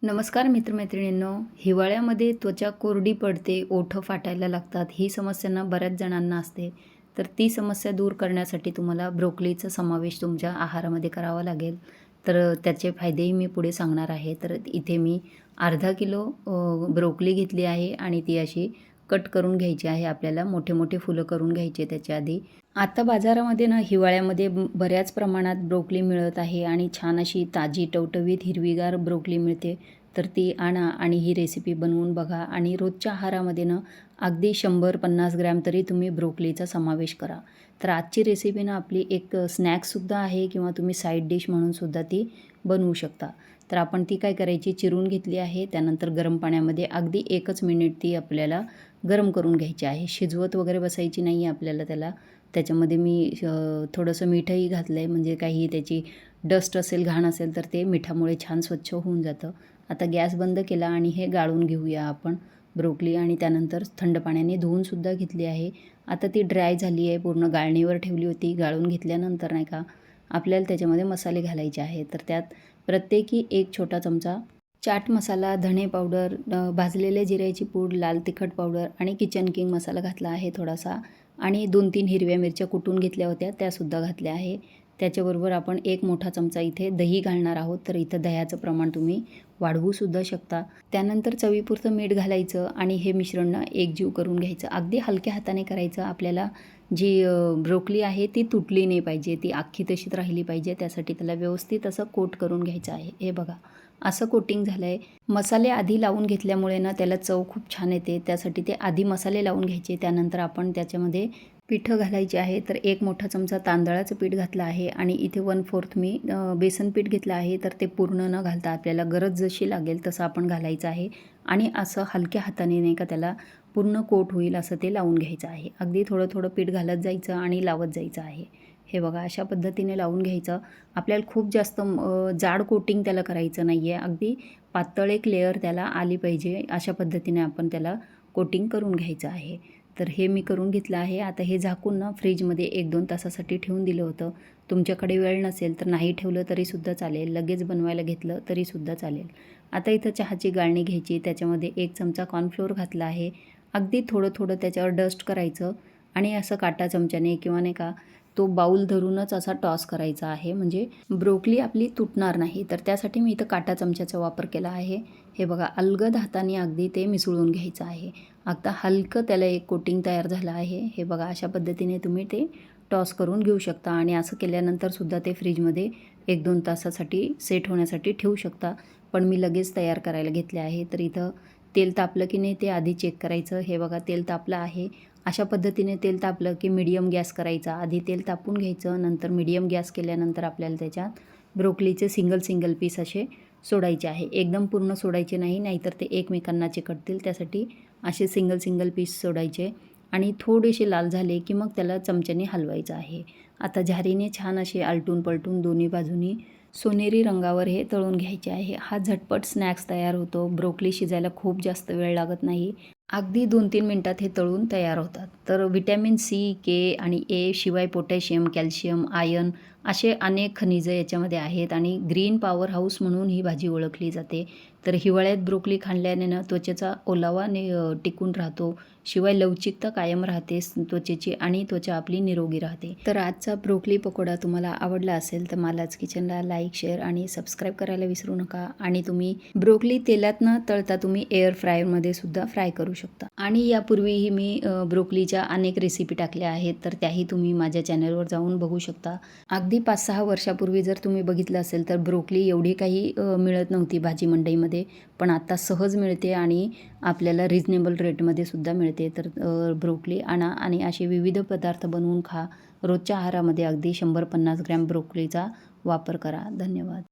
नमस्कार मित्रमैत्रिणींनो. हिवाळ्यामध्ये त्वचा कोरडी पडते, ओठं फाटायला लागतात. ही समस्या बऱ्याच जणांना असते. तर ती समस्या दूर करण्यासाठी तुम्हाला ब्रोकोलीचा समावेश तुमच्या आहारामध्ये करावा लागेल. तर त्याचे फायदेही मी पुढे सांगणार आहे. तर इथे मी अर्धा किलो ब्रोकोली घेतली आहे आणि ती अशी कट करून घ्यायची आहे. आपल्याला मोठे मोठे फुलं करून घ्यायचे त्याच्या आधी. आता बाजारामध्ये हिवाळ्यामध्ये बऱ्याच प्रमाणात ब्रोकोली मिळत आहे आणि छान अशी ताजी टवटवीत हिरवीगार ब्रोकोली मिळते. तर ती आणा आणि ही रेसिपी बनवून बघा आणि रोजच्या आहारामध्ये अगदी 100-50 ग्रॅम तरी तुम्ही ब्रोकोलीचा समावेश करा. तर आजची रेसिपी आपली एक स्नॅक्ससुद्धा आहे किंवा तुम्ही साईड डिश म्हणूनसुद्धा ती बनवू शकता. तर आपण ती काय करायची, चिरून घेतली आहे. त्यानंतर गरम पाण्यामध्ये अगदी 1च मिनिट ती आपल्याला गरम करून घ्यायची आहे. शिजवत वगैरे बसायची नाही आहे आपल्याला त्याला. त्याच्यामध्ये मी थोडंसं मीठही घातलं आहे, म्हणजे काही त्याची डस्ट असेल, घाण असेल तर ते मिठामुळे छान स्वच्छ होऊन जातं. आता गॅस बंद केला आणि हे गाळून घेऊया आपण ब्रोकोली आणि त्यानंतर थंड पाण्याने धुवूनसुद्धा घेतली आहे. आता ती ड्राय झाली आहे, पूर्ण गाळणीवर ठेवली होती. गाळून घेतल्यानंतर नाही का आपल्याला त्याच्यामध्ये मसाले घालायचे आहे. तर त्यात प्रत्येकी 1 छोटा चमचा चाट मसाला, धणे पावडर, भाजलेल्या जिऱ्याची पूड, लाल तिखट पावडर आणि किचन किंग मसाला घातला आहे थोडासा आणि 2-3 हिरव्या मिरच्या कुटून घेतल्या होत्या त्यासुद्धा घातल्या आहे. त्याच्याबरोबर आपण 1 मोठा चमचा इथे दही घालणार आहोत. तर इथं दह्याचं प्रमाण तुम्ही वाढवूसुद्धा शकता. त्यानंतर चवीपुरतं मीठ घालायचं आणि हे मिश्रण एकजीव करून घ्यायचं. अगदी हलक्या हाताने करायचं. आपल्याला जी ब्रोकोली आहे ती तुटली नाही पाहिजे, ती अख्खी तशीच राहिली पाहिजे. त्यासाठी त्याला व्यवस्थित असं कोट करून घ्यायचं आहे. हे बघा असं कोटिंग झालं आहे. मसाले आधी लावून घेतल्यामुळे त्याला चव खूप छान येते. त्यासाठी ते आधी मसाले लावून घ्यायचे. त्यानंतर आपण त्याच्यामध्ये पिठं घालायची आहे. तर 1 मोठा चमचा तांदळाचं पीठ घातलं आहे आणि इथे 1/4 मी बेसन पीठ घेतलं आहे. तर ते पूर्ण न घालता आपल्याला गरज जशी लागेल तसं आपण घालायचं आहे आणि असं हलक्या हाताने नाही का त्याला पूर्ण कोट होईल असं ते लावून घ्यायचं आहे. अगदी थोडं थोडं पीठ घालत जायचं आणि लावत जायचं आहे. हे बघा अशा पद्धतीने लावून घ्यायचं. आपल्याला खूप जास्त जाड कोटिंग त्याला करायचं नाही आहे. अगदी पातळ एक लेअर त्याला आली पाहिजे, अशा पद्धतीने आपण त्याला कोटिंग करून घ्यायचं आहे. तर हे मी करून घेतलं आहे. आता हे झाकून फ्रीजमध्ये 1-2 तासासाठी ठेवून दिलं होतं. तुमच्याकडे वेळ नसेल तर नाही ठेवलं तरीसुद्धा चालेल. लगेच बनवायला घेतलं तरीसुद्धा चालेल. आता इथं चहाची गाळणी घ्यायची. त्याच्यामध्ये 1 चमचा कॉर्नफ्लोअर घातला आहे. अगदी थोडं थोडं त्याच्यावर डस्ट करायचं आणि असं काटा चमच्याने किंवा नाही का तो बाऊल धरूनच असा टॉस करायचा आहे, म्हणजे ब्रोकोली आपली तुटणार नाही. तर त्यासाठी मी इथं काटा चमच्याचा वापर केला आहे. हे बघा अलगद हाताने अगदी ते मिसळून घ्यायचं आहे. आता हलकं त्याला एक कोटिंग तयार झालं आहे. हे बघा अशा पद्धतीने तुम्ही ते टॉस करून घेऊ शकता आणि असं केल्यानंतरसुद्धा ते फ्रीजमध्ये 1-2 तासासाठी सेट होण्यासाठी ठेवू शकता. पण मी लगेच तयार करायला घेतले आहे. तर इथं तेल तापलं की नाही ते आधी चेक करायचं. हे बघा तेल तापलं आहे. अशा पद्धतीने तेल तापलं की मीडियम गॅस करायचा. आधी तेल तापून घ्यायचं, नंतर मीडियम गॅस केल्यानंतर आपल्याला त्याच्यात ब्रोकोलीचे सिंगल पीस असे सोडायचे आहे. एकदम पूर्ण सोडायचे नाही, नाहीतर ते एकमेकांना चिकटतील. त्यासाठी असे सिंगल पीस सोडायचे आणि थोडेसे लाल झाले की मग त्याला चमच्याने हलवायचं आहे. आता झारीने छान असे आलटून पलटून दोन्ही बाजूनी सोनेरी रंगावर हे तळून घ्यायचे आहे. हा झटपट स्नॅक्स तयार होतो. ब्रोकोली शिजायला खूप जास्त वेळ लागत नाही. अगदी 2-3 मिनटात हे तळून तयार होतात. तर व्हिटॅमिन सी, के आणि ए शिवाय पोटॅशियम, कॅल्शियम, आयर्न असे अनेक खनिजं याच्यामध्ये आहेत आणि ग्रीन पॉवर हाऊस म्हणून ही भाजी ओळखली जाते. तर हिवाळ्यात ब्रोकोली खाल्ल्याने त्वचेचा ओलावा टिकून राहतो. शिवाय लवचिकता कायम राहते त्वचेची आणि त्वचा आपली निरोगी राहते. तर आजचा ब्रोकोली पकोडा तुम्हाला आवडला असेल तर मालाच किचनला लाईक, शेअर आणि सबस्क्राईब करायला विसरू नका. आणि तुम्ही ब्रोकोली तेलात न तळता तुम्ही एअर फ्रायरमध्ये सुद्धा फ्राय करू शकता. आणि यापूर्वीही मी ब्रोकोलीच्या अनेक रेसिपी टाकल्या आहेत, तर त्याही तुम्ही माझ्या चॅनलवर जाऊन बघू शकता. अगदी 5-6 वर्षापूर्वी जर तुम्ही बघितलं असेल तर ब्रोकोली एवढी काही मिळत नव्हती भाजी मंडईमध्ये, पण आता सहज मिळते आणि आपल्याला रिजनेबल रेटमध्ये सुद्धा मिळते. तर ब्रोकोली आणा आणि असे विविध पदार्थ बनवून खा. रोजच्या आहारामध्ये अगदी 100-50 ग्रॅम ब्रोकोलीचा वापर करा. धन्यवाद.